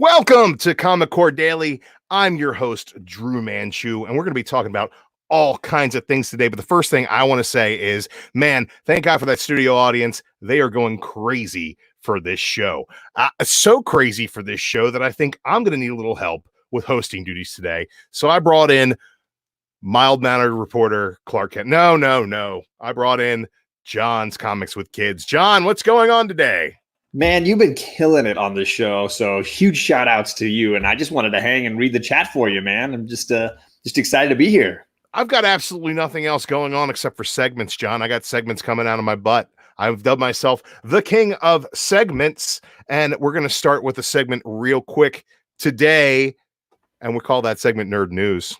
Welcome to Comic Core Daily. I'm your host, Drew Manchu, and we're going to be talking about all kinds of things today. But the first thing I want to say is, man, thank God for that studio audience. They are going crazy for this show. So crazy for this show that I think I'm going to need a little help with hosting duties today. So I brought in mild-mannered reporter Clark Kent. No. I brought in John's Comics with Kids. John, what's going on today? Man, you've been killing it on this show, so huge shout outs to you. And I just wanted to hang and read the chat for you, man. I'm just excited to be here. I've got absolutely nothing else going on except for segments, John. I got segments coming out of my butt. I've dubbed myself the king of segments, and we're going to start with a segment real quick today, and we call that segment Nerd News.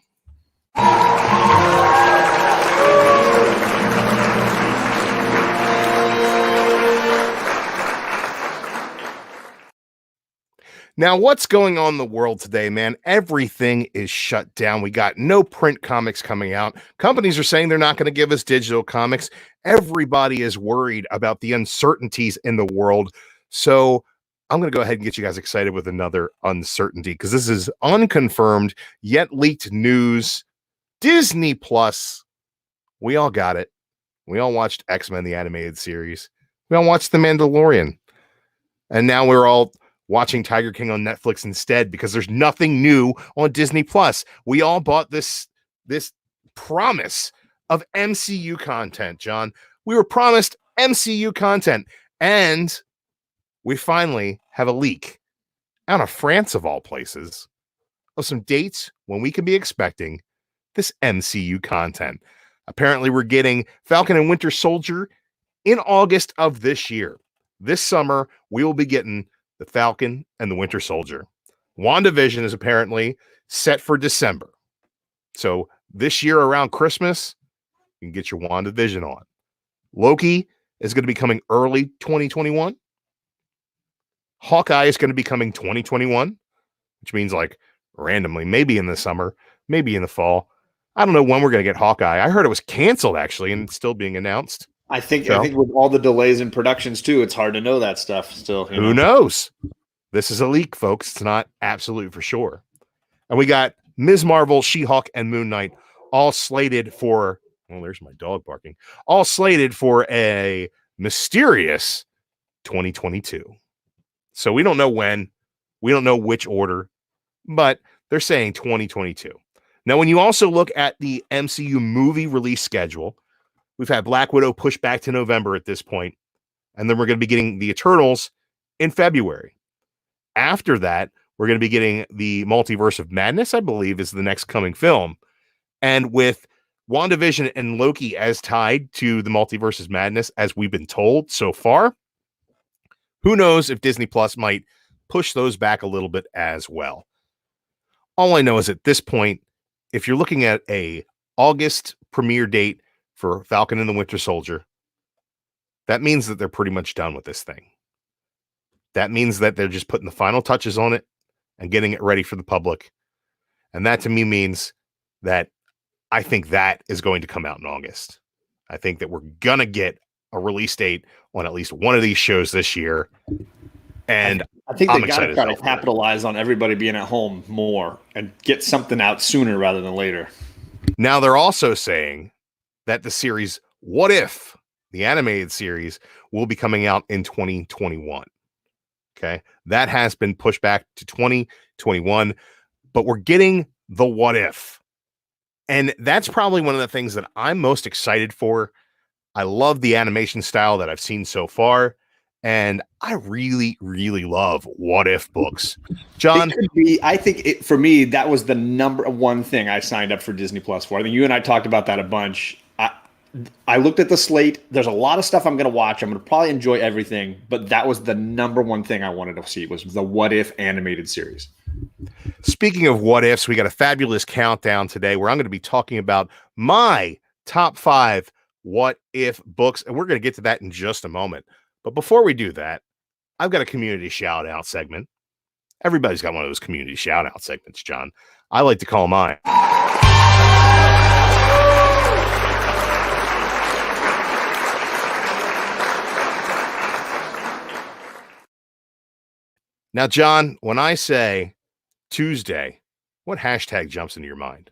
Now, what's going on in the world today, man? Everything is shut down. We got no print comics coming out. Companies are saying they're not going to give us digital comics. Everybody is worried about the uncertainties in the world. So I'm going to go ahead and get you guys excited with another uncertainty, because this is unconfirmed yet leaked news. Disney Plus. We all got it. We all watched X-Men, the animated series. We all watched The Mandalorian. And now we're all watching Tiger King on Netflix instead, because there's nothing new on Disney Plus. We all bought this promise of MCU content, John. We were promised MCU content, and we finally have a leak out of France, of all places, of some dates when we can be expecting this MCU content. Apparently, we're getting Falcon and Winter Soldier in August of this year. This summer, we will be getting the Falcon and the Winter Soldier. WandaVision is apparently set for December. So this year around Christmas, you can get your WandaVision on. Loki is going to be coming early 2021. Hawkeye is going to be coming 2021, which means like randomly, maybe in the summer, maybe in the fall. I don't know when we're going to get Hawkeye. I heard it was canceled actually, and it's still being announced. I think with all the delays in productions too, it's hard to know that stuff still. Who knows? This is a leak, folks. It's not absolute for sure. And we got Ms. Marvel, She-Hulk, and Moon Knight all slated for, well, there's my dog barking, all slated for a mysterious 2022. So we don't know when, we don't know which order, but they're saying 2022. Now, when you also look at the MCU movie release schedule, we've had Black Widow pushed back to November at this point, and then we're going to be getting the Eternals in February. After that, we're going to be getting the Multiverse of Madness, I believe, is the next coming film. And with WandaVision and Loki as tied to the Multiverse of Madness, as we've been told so far, who knows if Disney Plus might push those back a little bit as well. All I know is at this point, if you're looking at a August premiere date for Falcon and the Winter Soldier, that means that they're pretty much done with this thing. That means that they're just putting the final touches on it and getting it ready for the public. And that to me means that I think that is going to come out in August. I think that we're going to get a release date on at least one of these shows this year. And I think they got to try to capitalize on everybody being at home more and get something out sooner rather than later. Now they're also saying that the series What If, the animated series, will be coming out in 2021. Okay, that has been pushed back to 2021, but we're getting the What If. And that's probably one of the things that I'm most excited for. I love the animation style that I've seen so far, and I really, really love What If books. John? I think for me, that was the number one thing I signed up for Disney Plus for. I think you and I talked about that a bunch. I looked at the slate. There's a lot of stuff I'm going to watch. I'm going to probably enjoy everything, but that was the number one thing I wanted to see was the What If animated series. Speaking of what ifs, we got a fabulous countdown today where I'm going to be talking about my top 5 what if books, and we're going to get to that in just a moment. But before we do that, I've got a community shout out segment. Everybody's got one of those community shout out segments, John. I like to call mine Now, John, when I say Tuesday, what hashtag jumps into your mind?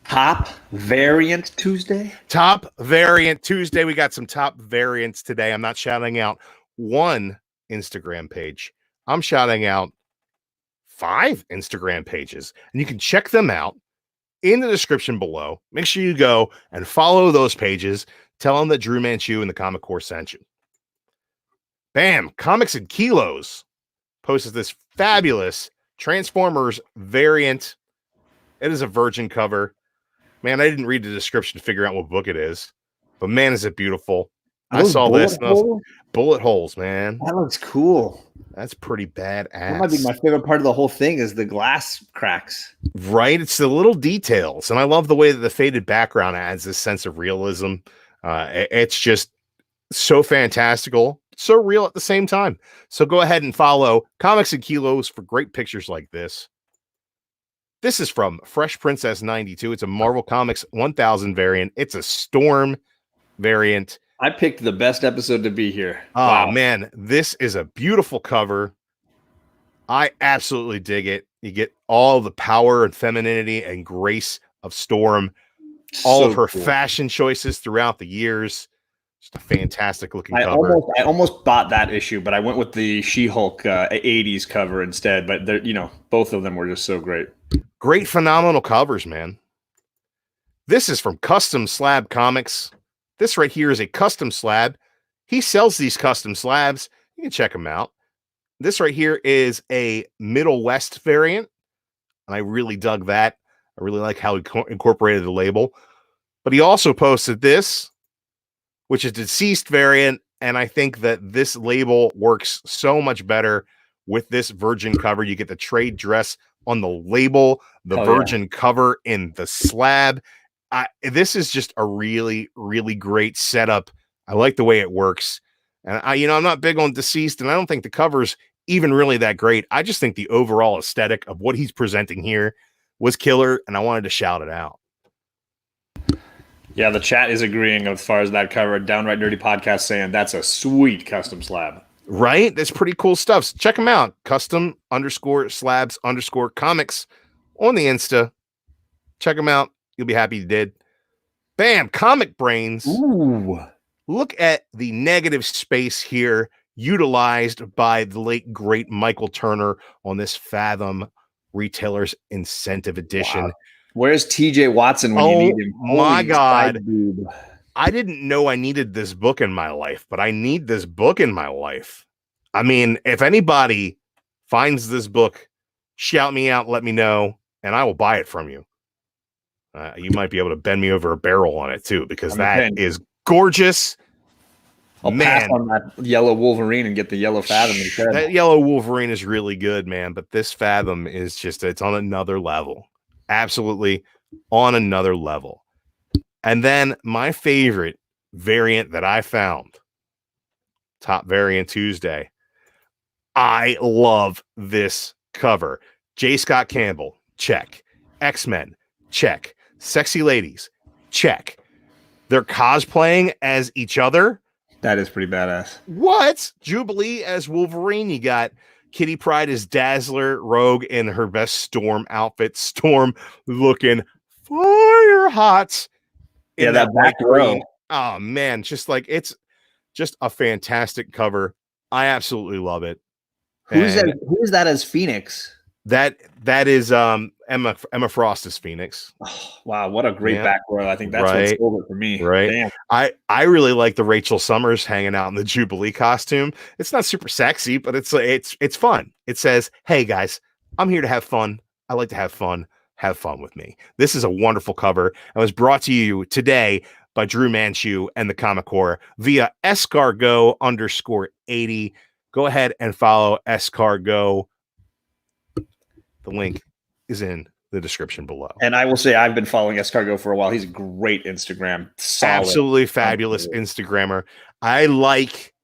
Top variant Tuesday. Top variant Tuesday. We got some top variants today. I'm not shouting out one Instagram page. I'm shouting out 5 Instagram pages, and you can check them out in the description below. Make sure you go and follow those pages. Tell them that Drew Manchu and the Comic Core sent you. Bam! Comics and Kilos posted this fabulous Transformers variant. It is a virgin cover. Man, I didn't read the description to figure out what book it is, but man, is it beautiful. I saw this. Bullet holes, man. That looks cool. That's pretty badass. That might be my favorite part of the whole thing is the glass cracks. Right? It's the little details. And I love the way that the faded background adds this sense of realism. It's just so fantastical, so real at the same time. So go ahead and follow Comics and Kilos for great pictures like this. This is from Fresh Princess 92. It's a Marvel Comics 1000 variant. It's a Storm variant. I picked the best episode to be here. Oh, wow. Man, this is a beautiful cover. I absolutely dig it. You get all the power and femininity and grace of Storm, all of her fashion choices throughout the years. Just a fantastic looking cover. I almost bought that issue, but I went with the She-Hulk 80s cover instead. But both of them were just so great. Great, phenomenal covers, man. This is from Custom Slab Comics. This right here is a custom slab. He sells these custom slabs. You can check them out. This right here is a Middle West variant, and I really dug that. I really like how he incorporated the label. But he also posted this, which is deceased variant, and I think that this label works so much better with this virgin cover. You get the trade dress on the label, the virgin cover in the slab. This is just a really, really great setup. I like the way it works. And I'm not big on deceased, and I don't think the cover's even really that great. I just think the overall aesthetic of what he's presenting here was killer, and I wanted to shout it out. Yeah, the chat is agreeing as far as that cover. Downright Nerdy Podcast saying that's a sweet custom slab. Right? That's pretty cool stuff. So check them out. Custom_slabs_comics on the Insta. Check them out. You'll be happy you did. Bam! Comic Brains. Ooh. Look at the negative space here utilized by the late, great Michael Turner on this Fathom Retailers Incentive Edition. Wow. Where's TJ Watson when you need him? My God. I didn't know I needed this book in my life, but I need this book in my life. I mean, if anybody finds this book, shout me out, let me know, and I will buy it from you. You might be able to bend me over a barrel on it too, because that is gorgeous. I'll pass on that yellow Wolverine and get the yellow Fathom instead. That yellow Wolverine is really good, man, but this Fathom is just, it's on another level. Absolutely on another level. And then my favorite variant that I found, Top Variant Tuesday. I love this cover. J. Scott Campbell, check. X-Men, check. Sexy ladies, check. They're cosplaying as each other. That is pretty badass. What? Jubilee as Wolverine. You got Kitty Pryde as Dazzler, Rogue in her best Storm outfit. Storm looking fire hot. Yeah, that back row. Oh man, just like, it's just a fantastic cover. I absolutely love it. Who's that as Phoenix? That is Emma Frost as Phoenix. Oh, wow, what a great back row. I think that's what sold it for me. Right. Damn. I really like the Rachel Summers hanging out in the Jubilee costume. It's not super sexy, but it's fun. It says, "Hey guys, I'm here to have fun. I like to have fun. Have fun with me." This is a wonderful cover and was brought to you today by Drew Manchu and the Comic Core via escargo_80. Go ahead and follow Escargo. The link is in the description below. And I will say I've been following Escargo for a while. He's a great Instagram. Solid. Absolutely fabulous Instagrammer. I like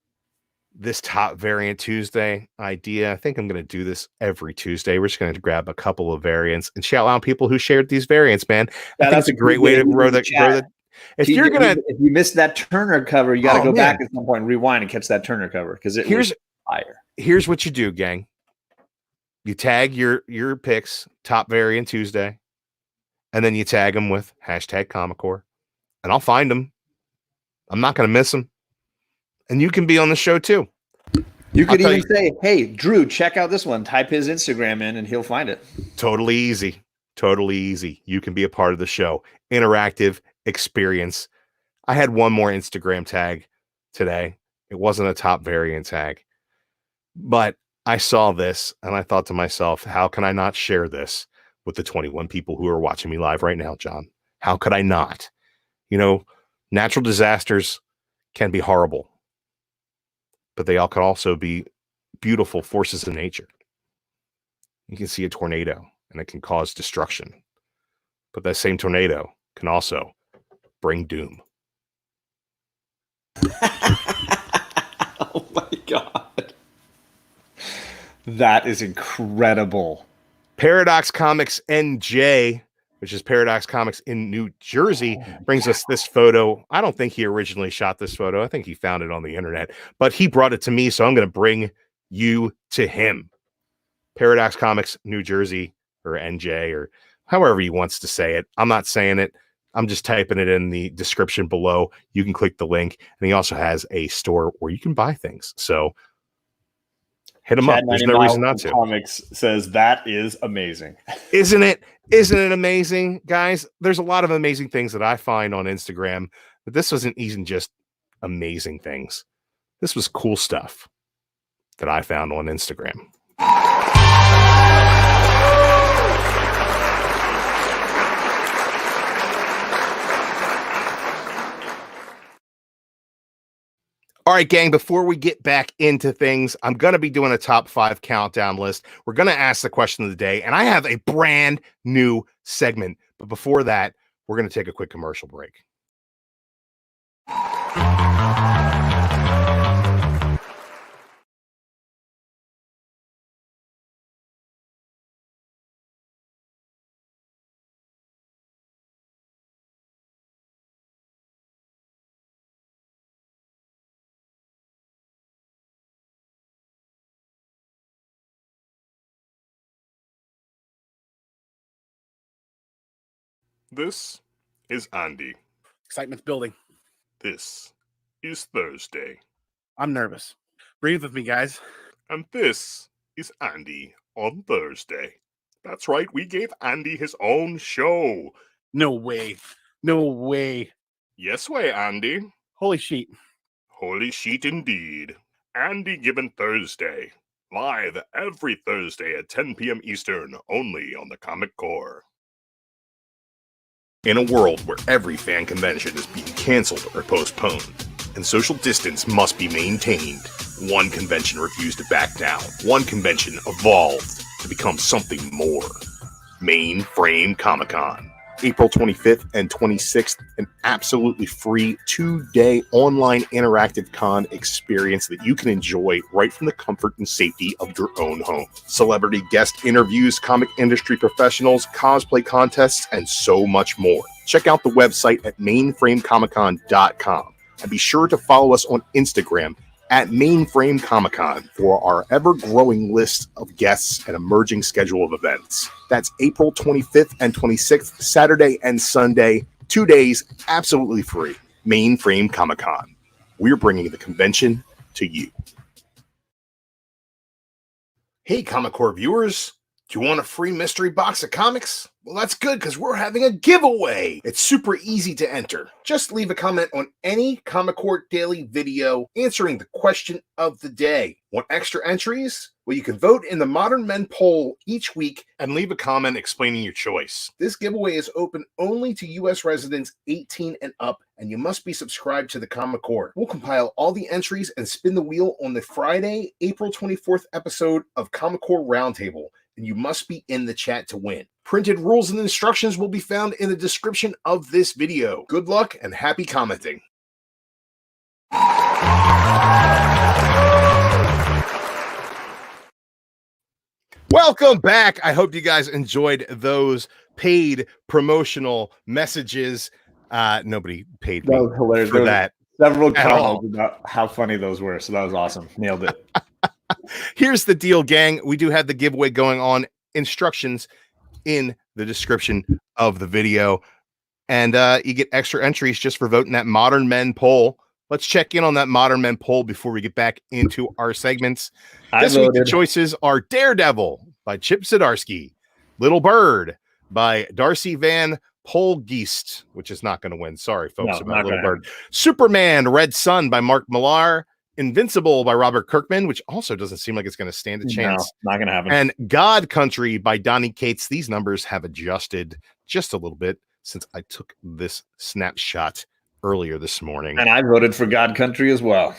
this Top Variant Tuesday idea. I think I'm going to do this every Tuesday. We're just going to grab a couple of variants and shout out people who shared these variants, man. I think that's a great way to grow the. If you missed that Turner cover, you got to go back at some point and rewind and catch that Turner cover, because Fire. Here's what you do, gang. You tag your picks, top variant Tuesday, and then you tag them with hashtag ComicCore, and I'll find them. I'm not going to miss them. And you can be on the show too. You could even say, hey, Drew, check out this one. Type his Instagram in and he'll find it. Totally easy. Totally easy. You can be a part of the show. Interactive experience. I had one more Instagram tag today. It wasn't a top variant tag, but I saw this and I thought to myself, how can I not share this with the 21 people who are watching me live right now, John? How could I not? You know, natural disasters can be horrible, but they all could also be beautiful forces of nature. You can see a tornado and it can cause destruction, but that same tornado can also bring doom. Oh my God. That is incredible. Paradox Comics NJ, which is Paradox Comics in New Jersey, brings us this photo. I don't think he originally shot this photo. I think he found it on the internet, but he brought it to me, so I'm going to bring you to him. Paradox Comics New Jersey, or NJ, or however he wants to say it. I'm not saying it. I'm just typing it in the description below. You can click the link, and he also has a store where you can buy things. So hit him up. There's no reason not to. Comics says that is amazing. Isn't it? Isn't it amazing, guys? There's a lot of amazing things that I find on Instagram, but this wasn't even just amazing things. This was cool stuff that I found on Instagram. All right, gang, before we get back into things, I'm going to be doing a top 5 countdown list. We're going to ask the question of the day, and I have a brand new segment. But before that, we're going to take a quick commercial break. This is Andy. Excitement's building. This is Thursday. I'm nervous. Breathe with me, guys. And this is Andy on Thursday. That's right, we gave Andy his own show. No way. No way. Yes way, Andy. Holy sheet. Holy sheet indeed. Andy Given Thursday. Live every Thursday at 10 p.m. Eastern, only on the Comic Core. In a world where every fan convention is being canceled or postponed, and social distance must be maintained, one convention refused to back down. One convention evolved to become something more. MainframeComicCon. April 25th and 26th, an absolutely free 2-day online interactive con experience that you can enjoy right from the comfort and safety of your own home. Celebrity guest interviews, comic industry professionals, cosplay contests, and so much more. Check out the website at MainframeComicCon.com and be sure to follow us on Instagram at MainframeComicCon for our ever-growing list of guests and emerging schedule of events. That's April 25th and 26th, Saturday and Sunday, 2 days, absolutely free. MainframeComicCon. We're bringing the convention to you. Hey, Comic Core viewers. Do you want a free mystery box of comics? Well, that's good because we're having a giveaway. It's super easy to enter. Just leave a comment on any Comic Core Daily video answering the question of the day. Want extra entries? Well, you can vote in the Modern Men poll each week and leave a comment explaining your choice. This giveaway is open only to U.S. residents 18 and up, and you must be subscribed to the Comic Core. We'll compile all the entries and spin the wheel on the Friday, April 24th episode of Comic Core Roundtable, and you must be in the chat to win. Printed rules and instructions will be found in the description of this video. Good luck and happy commenting. Welcome back. I hope you guys enjoyed those paid promotional messages. Nobody paid me hilarious. for that. Several at all. comments about how funny those were, so that was awesome. Nailed it. Here's the deal, gang. We do have the giveaway going on. Instructions in the description of the video. And you get extra entries just for voting that Modern Men poll. Let's check in on that Modern Men poll before we get back into our segments. This week, the choices are Daredevil by Chip Zdarsky, Little Bird by Darcy Van Polgeest, which is not going to win. Sorry, folks, about Little Bird. Superman, Red Sun by Mark Millar, Invincible by Robert Kirkman, which also doesn't seem like it's going to stand a chance. No, not going to happen. And God Country by Donnie Cates. These numbers have adjusted just a little bit since I took this snapshot earlier this morning. And I voted for God Country as well.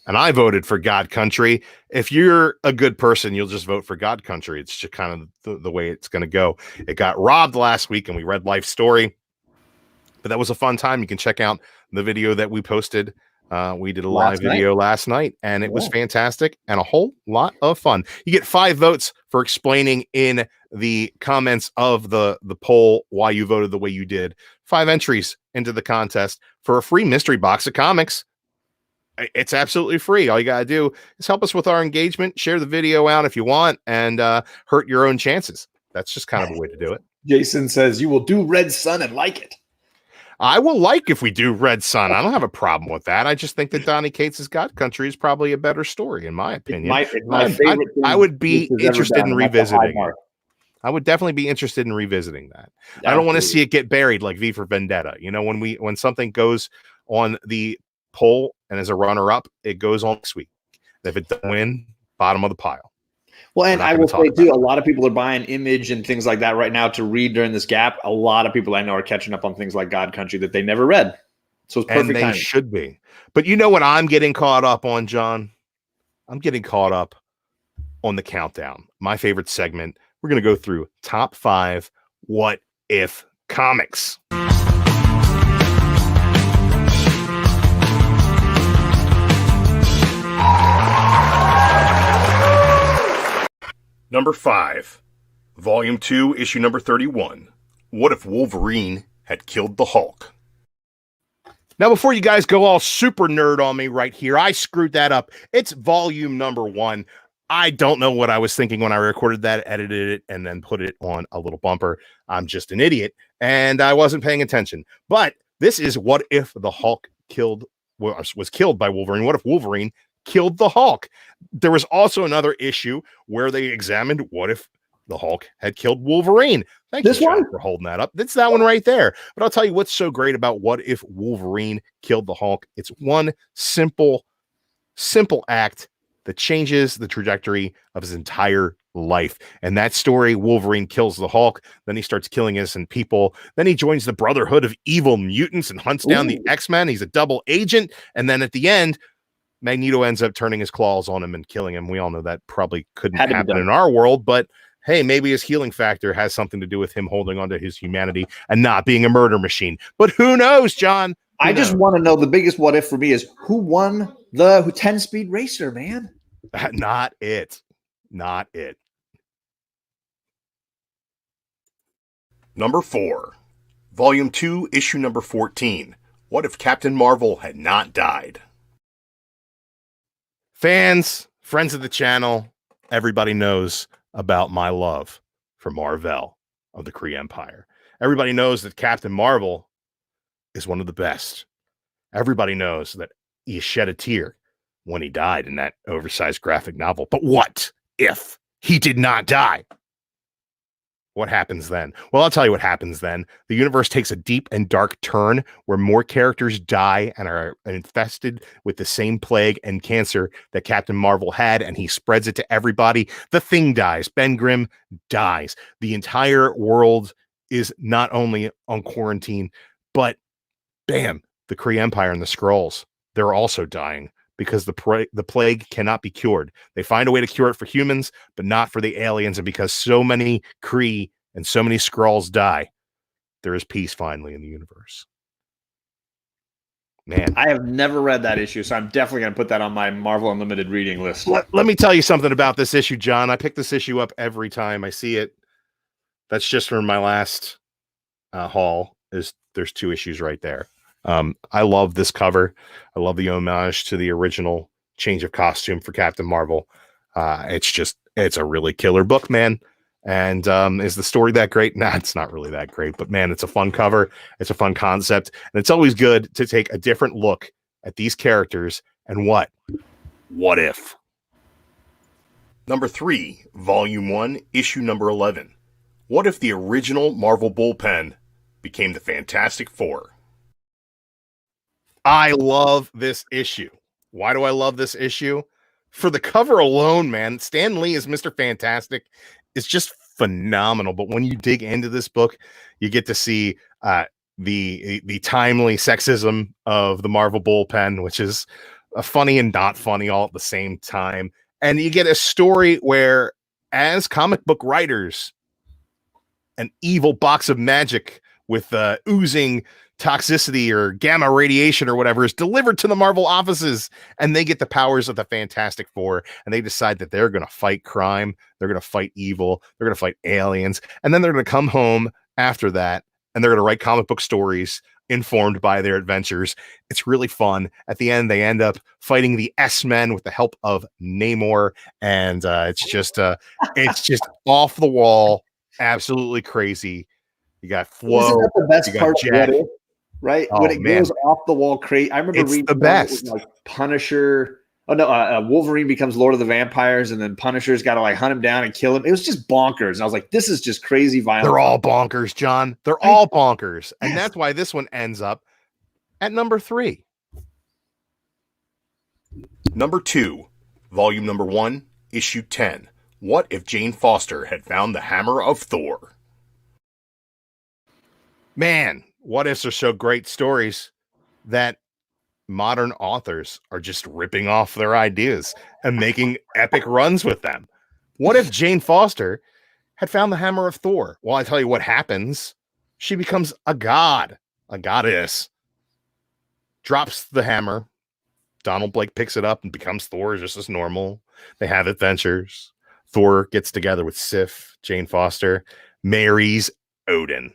And I voted for God Country. If you're a good person, you'll just vote for God Country. It's just kind of the way it's going to go. It got robbed last week and we read Life Story, but that was a fun time. You can check out the video that we posted. We did a live video last night and it was fantastic and a whole lot of fun. You get 5 votes for explaining in the comments of the poll why you voted the way you did. 5 entries into the contest for a free mystery box of comics. It's absolutely free. All you got to do is help us with our engagement, share the video out if you want, and hurt your own chances. That's just kind of a way to do it. Jason says you will do Red Sun and like it. I will like if we do Red Sun. I don't have a problem with that. I just think that Donnie Cates' God Country is probably a better story, in my opinion. My favorite I would be interested in revisiting it. I would definitely be interested in revisiting that. Absolutely. I don't want to see it get buried like V for Vendetta. You know, when something goes on the poll and as a runner-up, it goes on next week. If it doesn't win, bottom of the pile. Well, and I will say too, a lot of people are buying Image and things like that right now to read during this gap. A lot of people I know are catching up on things like God Country that they never read. So it's perfect. And they should be. But you know what I'm getting caught up on, John? I'm getting caught up on the countdown. My favorite segment. We're going to go through top 5 What If comics. Number 5, Volume 2, Issue number 31. What if Wolverine had killed the Hulk? Now, before you guys go all super nerd on me right here, I screwed that up. It's Volume number 1. I don't know what I was thinking when I recorded that, edited it, and then put it on a little bumper. I'm just an idiot, and I wasn't paying attention. But this is What If the Hulk was killed by Wolverine. What if Wolverine killed the Hulk? There was also another issue where they examined what if the Hulk had killed Wolverine. Thank you, John, for holding that up. It's that one right there. But I'll tell you what's so great about What If Wolverine Killed the Hulk. It's one simple act that changes the trajectory of his entire life. And that story, Wolverine kills the Hulk, then he starts killing innocent people, then he joins the Brotherhood of Evil Mutants and hunts down the X-Men. He's a double agent, and then at the end, Magneto ends up turning his claws on him and killing him. We all know that probably couldn't happen in our world, but hey, maybe his healing factor has something to do with him holding onto his humanity and not being a murder machine. But who knows, John? I just want to know, the biggest what if for me is who won the 10-speed racer, man? Not it. Number 4, Volume 2, Issue number 14. What if Captain Marvel had not died? Fans, friends of the channel, everybody knows about my love for Marvel of the Kree Empire. Everybody knows that Captain Marvel is one of the best. Everybody knows that he shed a tear when he died in that oversized graphic novel. But what if he did not die? What happens then? Well, I'll tell you what happens then. The universe takes a deep and dark turn where more characters die and are infested with the same plague and cancer that Captain Marvel had, and he spreads it to everybody. The Thing dies. Ben Grimm dies. The entire world is not only on quarantine, but bam, the Kree Empire and the Skrulls, they're also dying because the plague cannot be cured. They find a way to cure it for humans, but not for the aliens. And because so many Kree and so many Skrulls die, there is peace finally in the universe. Man, I have never read that issue, so I'm definitely going to put that on my Marvel Unlimited reading list. Let me tell you something about this issue, John. I pick this issue up every time I see it. That's just from my last haul. There's 2 issues right there. I love this cover. I love the homage to the original change of costume for Captain Marvel. It's a really killer book, man. And is the story that great? Nah, it's not really that great, but man, it's a fun cover. It's a fun concept. And it's always good to take a different look at these characters and what if? Number 3, Volume 1, Issue number 11. What if the original Marvel bullpen became the Fantastic Four? I love this issue. Why do I love this issue? For the cover alone, man, Stan Lee as Mr. Fantastic is just phenomenal. But when you dig into this book, you get to see the timely sexism of the Marvel bullpen, which is funny and not funny all at the same time. And you get a story where, as comic book writers, an evil box of magic with oozing toxicity or gamma radiation or whatever is delivered to the Marvel offices, and they get the powers of the Fantastic Four, and they decide that they're going to fight crime, they're going to fight evil, they're going to fight aliens, and then they're going to come home after that, and they're going to write comic book stories informed by their adventures. It's really fun. At the end, they end up fighting the S-Men with the help of Namor, and it's just off the wall, absolutely crazy. You got Flo. Isn't that the best part? Jack. Right? Oh, when it man. goes off the wall crazy. I remember It's reading the best. like Punisher. Oh no, Wolverine becomes Lord of the Vampires, and then Punisher's got to like hunt him down and kill him. It was just bonkers. And I was like, this is just crazy violence. They're all bonkers, John. They're all bonkers. And that's why this one ends up at number 3. Number 2, Volume number 1, Issue 10. What if Jane Foster had found the hammer of Thor? Man, what ifs are so great stories that modern authors are just ripping off their ideas and making epic runs with them. What if Jane Foster had found the hammer of Thor? Well, I tell you what happens. She becomes a god, a goddess, drops the hammer. Donald Blake picks it up and becomes Thor just as normal. They have adventures. Thor gets together with Sif, Jane Foster, marries Odin.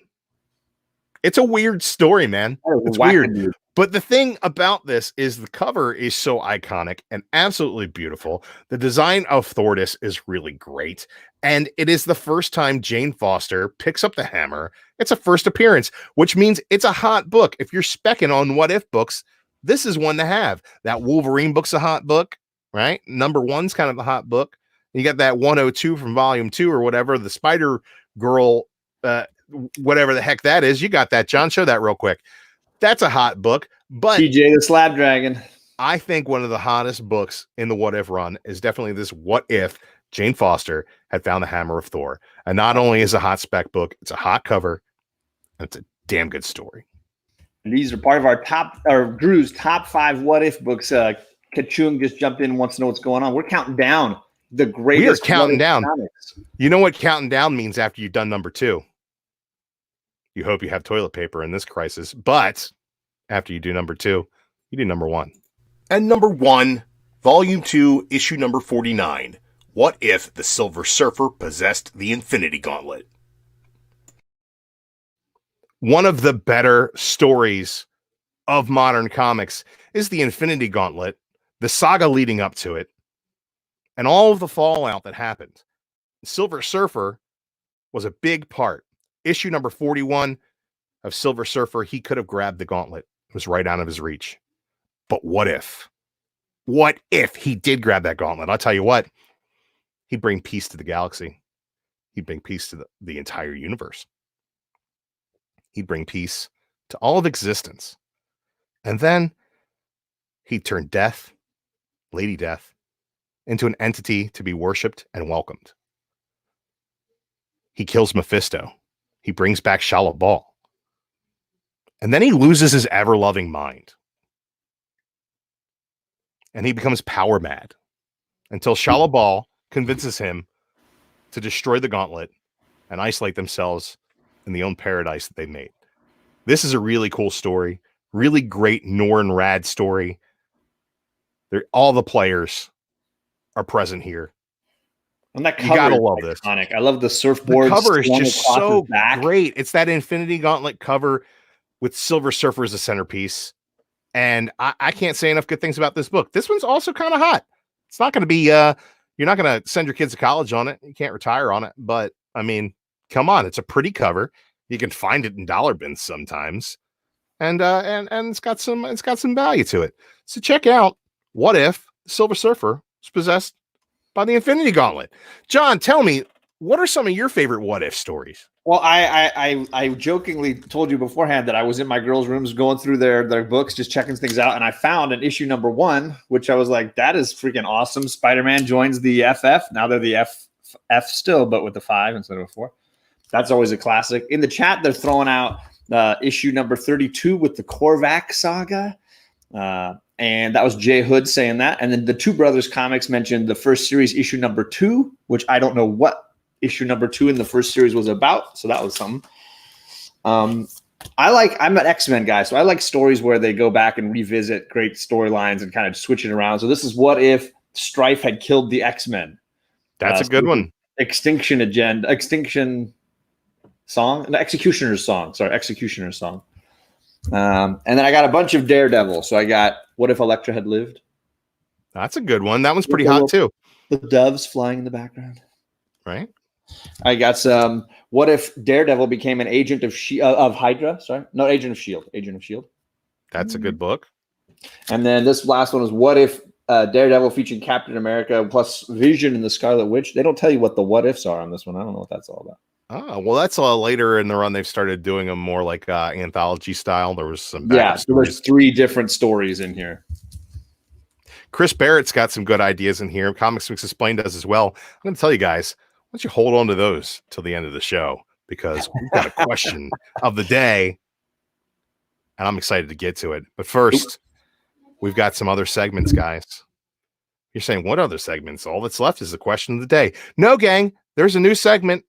It's a weird story, man. It's weird. But the thing about this is the cover is so iconic and absolutely beautiful. The design of Thordis is really great. And it is the first time Jane Foster picks up the hammer. It's a first appearance, which means it's a hot book. If you're specking on what if books, this is one to have. That Wolverine book's a hot book, right? Number 1's kind of a hot book. You got that 102 from Volume 2 or whatever, the Spider Girl, whatever the heck that is. You got that, John. Show that real quick. That's a hot book. But TJ the Slab Dragon. I think one of the hottest books in the What If run is definitely this What If Jane Foster had found the hammer of Thor. And not only is it a hot spec book, it's a hot cover, and it's a damn good story. And these are part of our Drew's top 5 What If books. Kachung just jumped in, wants to know what's going on. We're counting down the greatest. We are counting down. Comics. You know what counting down means after you've done number 2? You hope you have toilet paper in this crisis, but after you do number 2, you do number 1. And number 1, Volume 2, Issue number 49. What if the Silver Surfer possessed the Infinity Gauntlet? One of the better stories of modern comics is the Infinity Gauntlet, the saga leading up to it, and all of the fallout that happened. Silver Surfer was a big part. Issue number 41 of Silver Surfer, he could have grabbed the gauntlet. It was right out of his reach. But what if? What if he did grab that gauntlet? I'll tell you what. He'd bring peace to the galaxy. He'd bring peace to the entire universe. He'd bring peace to all of existence. And then he'd turn Death, Lady Death, into an entity to be worshipped and welcomed. He kills Mephisto. He brings back Shalla-Bal. And then he loses his ever-loving mind. And he becomes power mad until Shalla-Bal convinces him to destroy the gauntlet and isolate themselves in the own paradise that they made. This is a really cool story. Really great Norn Rad story. All the players are present here. And that cover, you gotta love this. Iconic. I love the surfboard. The cover is just so great. It's that Infinity Gauntlet cover with Silver Surfer as a centerpiece. And I can't say enough good things about this book. This one's also kind of hot. It's not going to be You're not going to send your kids to college on it. You can't retire on it. But I mean, come on, it's a pretty cover. You can find it in dollar bins sometimes, and it's got some value to it. So check out What If Silver Surfer was possessed by the Infinity Gauntlet. John, tell me, what are some of your favorite What If stories? Well, I jokingly told you beforehand that I was in my girls' rooms going through their books, just checking things out, and I found an issue number 1, which I was like, that is freaking awesome. Spider-Man joins the FF. Now they're the F still, but with the 5 instead of a 4. That's always a classic. In the chat, they're throwing out issue number 32 with the Korvac saga. And that was Jay Hood saying that. And then the Two Brothers Comics mentioned the first series, issue number 2, which I don't know what issue number 2 in the first series was about. So that was something. I'm an X-Men guy, so I like stories where they go back and revisit great storylines and kind of switch it around. So this is What If Strife had killed the X-Men. That's a good one. Executioner's song. And then I got a bunch of Daredevil. So I got What If Elektra Had Lived? That's a good one. That one's pretty hot too. The doves flying in the background. Right. I got some. What if Daredevil became an agent of Hydra? Sorry, no, Agent of Shield. Agent of Shield. That's a good book. And then this last one was What If Daredevil featuring Captain America plus Vision and the Scarlet Witch. They don't tell you what the what ifs are on this one. I don't know what that's all about. Oh, well, that's later in the run. They've started doing them more like anthology style. There was some so there's 3 different stories in here. Chris Barrett's got some good ideas in here. Comics Mix Explained does as well. I'm going to tell you guys, why don't you hold on to those till the end of the show, because we've got a question of the day, and I'm excited to get to it. But first, we've got some other segments, guys. You're saying, what other segments? All that's left is the question of the day. No, gang, there's a new segment.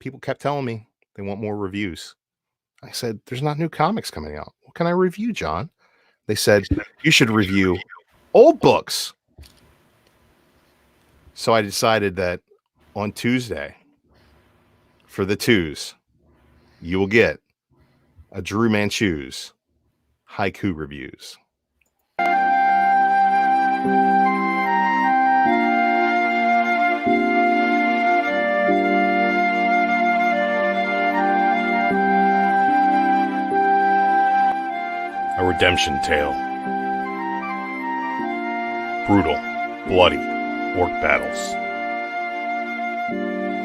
People kept telling me they want more reviews. I said, there's not new comics coming out. What can I review, John? They said, you should review old books. So I decided that on Tuesday, for the twos, you will get a Drew Manchu's Haiku reviews. A redemption tale. Brutal, bloody orc battles.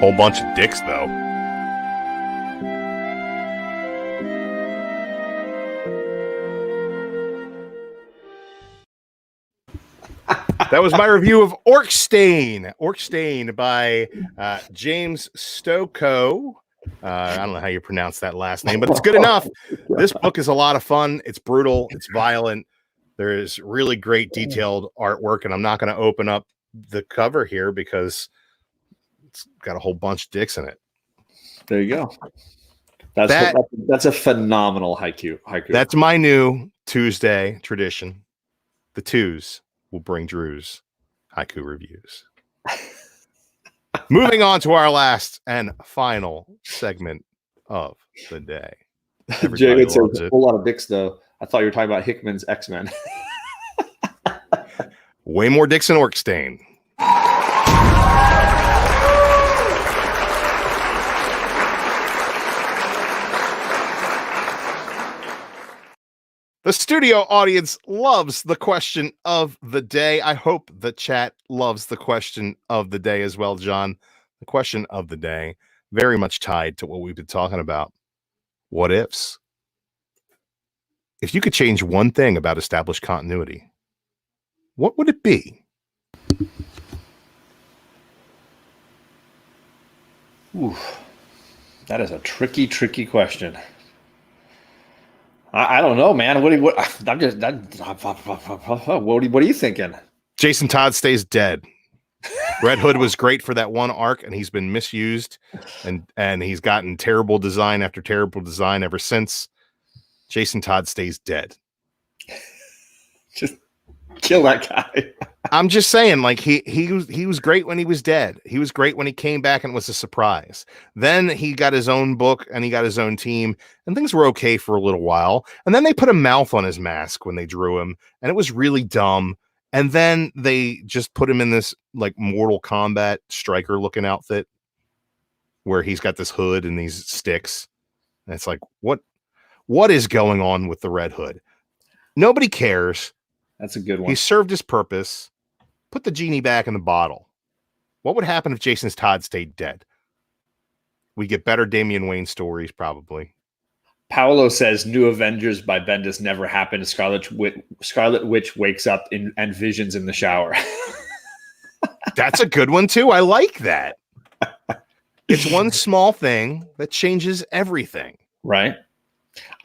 Whole bunch of dicks, though. That was my review of Orcstain. Orcstain by James Stokoe. I don't know how you pronounce that last name, but it's good enough. This book is a lot of fun. It's brutal. It's violent. There is really great detailed artwork, and I'm not going to open up the cover here because it's got a whole bunch of dicks in it. There you go. That's a phenomenal haiku. That's my new Tuesday tradition. The twos will bring Drew's haiku reviews. Moving on to our last and final segment of the day. Jacob says a whole lot of dicks, though. I thought you were talking about Hickman's X-Men. Way more dicks than Orcstain. The studio audience loves the question of the day. I hope the chat loves the question of the day as well, John. The question of the day, very much tied to what we've been talking about. What ifs? If you could change one thing about established continuity, what would it be? Ooh, that is a tricky question. I don't know, man. What are you thinking? Jason Todd stays dead. Red Hood was great for that one arc, and he's been misused, and he's gotten terrible design after terrible design ever since. Jason Todd stays dead. Just kill that guy. I'm just saying, like he was great when he was dead. He was great when he came back and it was a surprise. Then he got his own book and he got his own team, and things were okay for a little while. And then they put a mouth on his mask when they drew him, and it was really dumb. And then they just put him in this like Mortal Kombat striker looking outfit where he's got this hood and these sticks. And it's like, what is going on with the Red Hood? Nobody cares. That's a good one. He served his purpose. Put the genie back in the bottle. What would happen if Jason Todd stayed dead? We get better Damian Wayne stories, probably. Paolo says New Avengers by Bendis never happened. Scarlet Witch wakes up and visions in the shower. That's a good one, too. I like that. It's one small thing that changes everything. Right.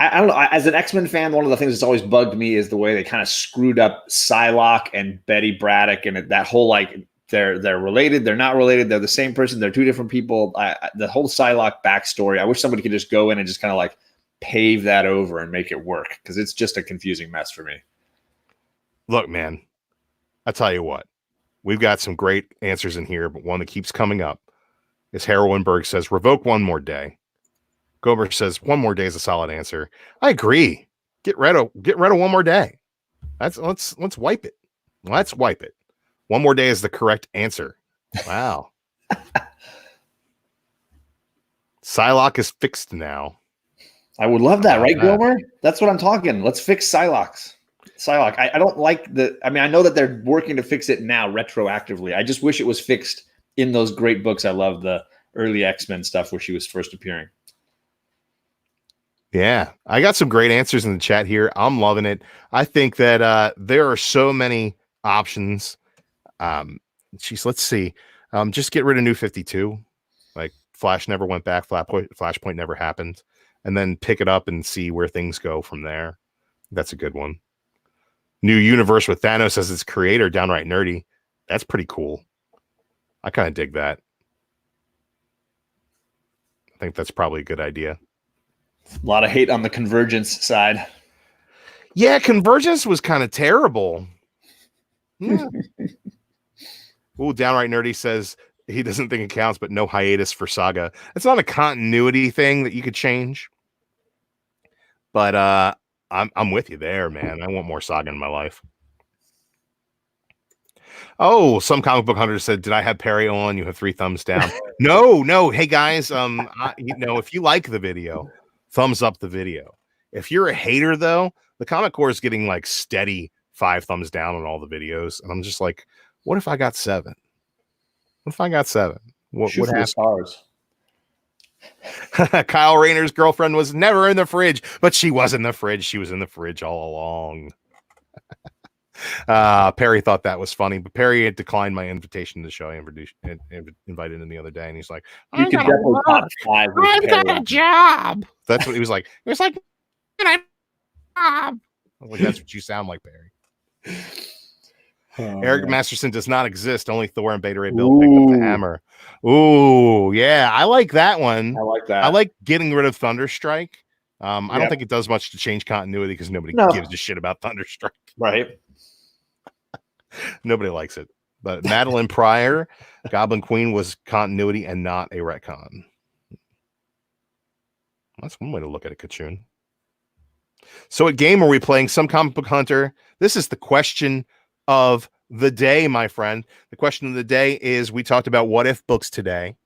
I don't know. As an X-Men fan, one of the things that's always bugged me is the way they kind of screwed up Psylocke and Betty Braddock and that whole like they're related, they're not related, they're the same person, they're two different people. The whole Psylocke backstory, I wish somebody could just go in and just kind of like pave that over and make it work because it's just a confusing mess for me. Look, man, I tell you what, we've got some great answers in here, but one that keeps coming up is Heroinberg says revoke one more day. Gober says one more day is a solid answer. I agree. Get rid of one more day. Let's wipe it. Let's wipe it. One more day is the correct answer. Wow. Psylocke is fixed now. I would love that, right, Gomer? That's what I'm talking. Let's fix Psylocke. I don't like I know that they're working to fix it now retroactively. I just wish it was fixed in those great books. I love the early X-Men stuff where she was first appearing. Yeah, I got some great answers in the chat here. I'm loving it. I think that there are so many options. Let's see. Just get rid of New 52. Like Flash never went back. Flashpoint never happened. And then pick it up and see where things go from there. That's a good one. New universe with Thanos as its creator, downright nerdy. That's pretty cool. I kind of dig that. I think that's probably a good idea. A lot of hate on the Convergence side. Yeah, Convergence was kind of terrible. Yeah. Ooh, downright nerdy says he doesn't think it counts, but no hiatus for Saga. It's not a continuity thing that you could change. But I'm with you there, man. I want more Saga in my life. Oh, some comic book hunter said, "Did I have Perry on? You have 3 thumbs down." No. Hey guys, if you like the video, thumbs up the video. If you're a hater, though, the Comic Core is getting like steady 5 thumbs down on all the videos, and I'm just like, what if I got 7? What if I got 7? What happened? Stars. Kyle Rayner's girlfriend was never in the fridge, but she was in the fridge. She was in the fridge all along. Perry thought that was funny, but Perry had declined my invitation to the show. I invited him the other day, and he's like, "You can definitely top 5. I've got a job." That's what he was like. He was like, "I was like, that's what you sound like, Perry." Eric Masterson does not exist. Only Thor and Beta Ray Bill pick up the hammer. Ooh, yeah, I like that one. I like that. I like getting rid of Thunderstrike. I don't think it does much to change continuity because nobody gives a shit about Thunderstrike. Right. Nobody likes it. But Madeline Pryor, Goblin Queen was continuity and not a retcon. That's one way to look at it, Kachun. So what game are we playing? Some Comic Book Hunter. This is the question of the day, my friend. The question of the day is, we talked about what if books today.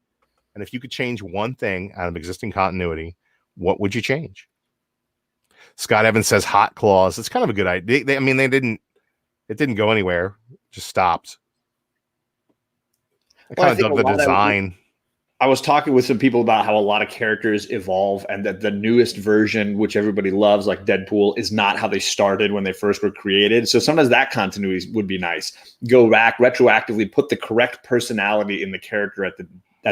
And if you could change one thing out of existing continuity, what would you change? Scott Evans says Hot Claws. It's kind of a good idea. It didn't go anywhere. It just stopped. I kind of dug the design. I was talking with some people about how a lot of characters evolve and that the newest version, which everybody loves, like Deadpool, is not how they started when they first were created. So sometimes that continuity would be nice. Go back, retroactively put the correct personality in the character at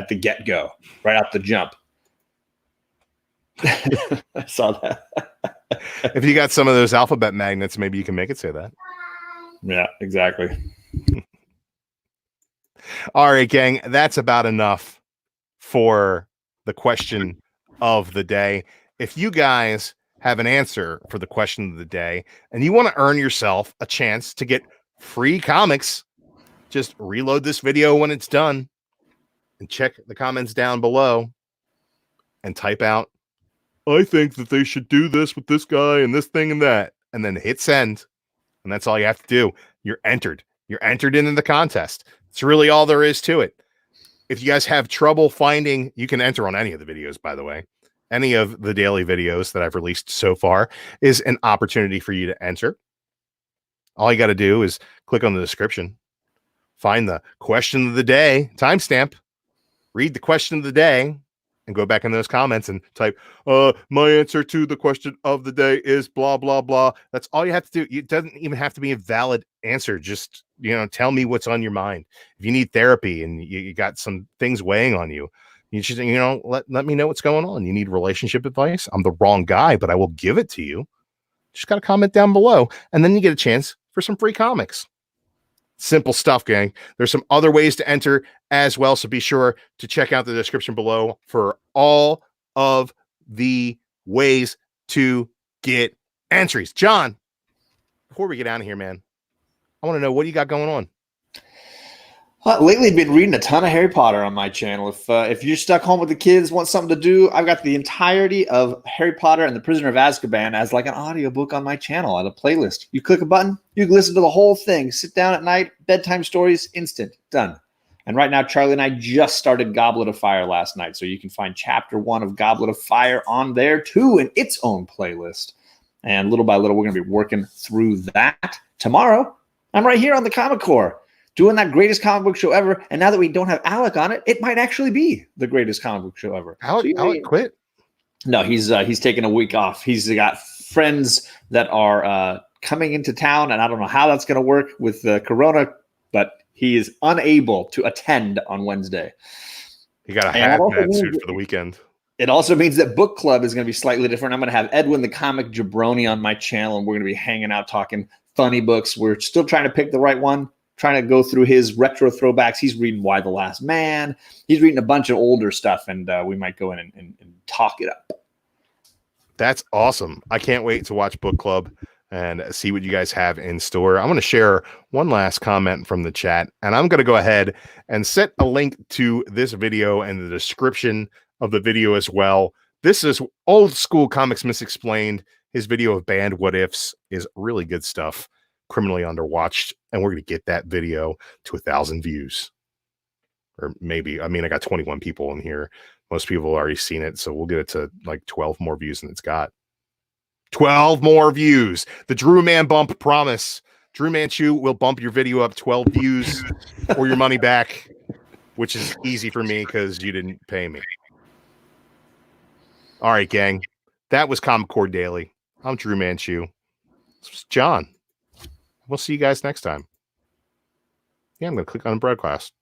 the get-go, right out the jump. I saw that. If you got some of those alphabet magnets, maybe you can make it say that. Yeah, exactly. All right, gang, that's about enough for the question of the day. If you guys have an answer for the question of the day and you want to earn yourself a chance to get free comics, just reload this video when it's done and check the comments down below and type out, "I think that they should do this with this guy and this thing and that," and then hit send. And that's all you have to do. You're entered. You're entered into the contest. It's really all there is to it. If you guys have trouble finding, you can enter on any of the videos, by the way. Any of the daily videos that I've released so far is an opportunity for you to enter. All you got to do is click on the description, find the question of the day, timestamp, read the question of the day, and go back in those comments and type, my answer to the question of the day is blah, blah, blah. That's all you have to do. It doesn't even have to be a valid answer. Just, tell me what's on your mind. If you need therapy and you got some things weighing on you, you should, let me know what's going on. You need relationship advice. I'm the wrong guy, but I will give it to you. Just got to comment down below. And then you get a chance for some free comics. Simple stuff, gang. There's some other ways to enter as well, so be sure to check out the description below for all of the ways to get entries. John, before we get out of here, man, I want to know, what do you got going on? Lately, I've been reading a ton of Harry Potter on my channel. If you're stuck home with the kids, want something to do, I've got the entirety of Harry Potter and the Prisoner of Azkaban as like an audiobook on my channel at a playlist. You click a button, you can listen to the whole thing. Sit down at night, bedtime stories, instant, done. And right now, Charlie and I just started Goblet of Fire last night, so you can find Chapter 1 of Goblet of Fire on there too in its own playlist. And little by little, we're going to be working through that. Tomorrow, I'm right here on the Comic Core, doing that greatest comic book show ever. And now that we don't have Alec on it, it might actually be the greatest comic book show ever. Alec quit? No, he's taking a week off. He's got friends that are coming into town, and I don't know how that's going to work with Corona, but he is unable to attend on Wednesday. You got a hazmat suit for the weekend. It also means that book club is going to be slightly different. I'm going to have Edwin the Comic Jabroni on my channel, and we're going to be hanging out talking funny books. We're still trying to pick the right one. Trying to go through his retro throwbacks. He's reading Why the Last Man. He's reading a bunch of older stuff, and we might go in and talk it up. That's awesome. I can't wait to watch book club and see what you guys have in store. I'm going to share one last comment from the chat, and I'm going to go ahead and set a link to this video in the description of the video as well. This is Old School Comics Misexplained. His video of Banned What Ifs is really good stuff. Criminally Underwatched, and we're going to get that video to 1,000 views, or maybe, I got 21 people in here. Most people have already seen it, so we'll get it to like 12 more views than it's got. 12 more views. The Drew Man bump promise. Drew Manchu will bump your video up 12 views or your money back, which is easy for me because you didn't pay me. All right, gang, that was Comic Core Daily. I'm Drew Manchu. This was John. We'll see you guys next time. Yeah, I'm going to click on broadcast.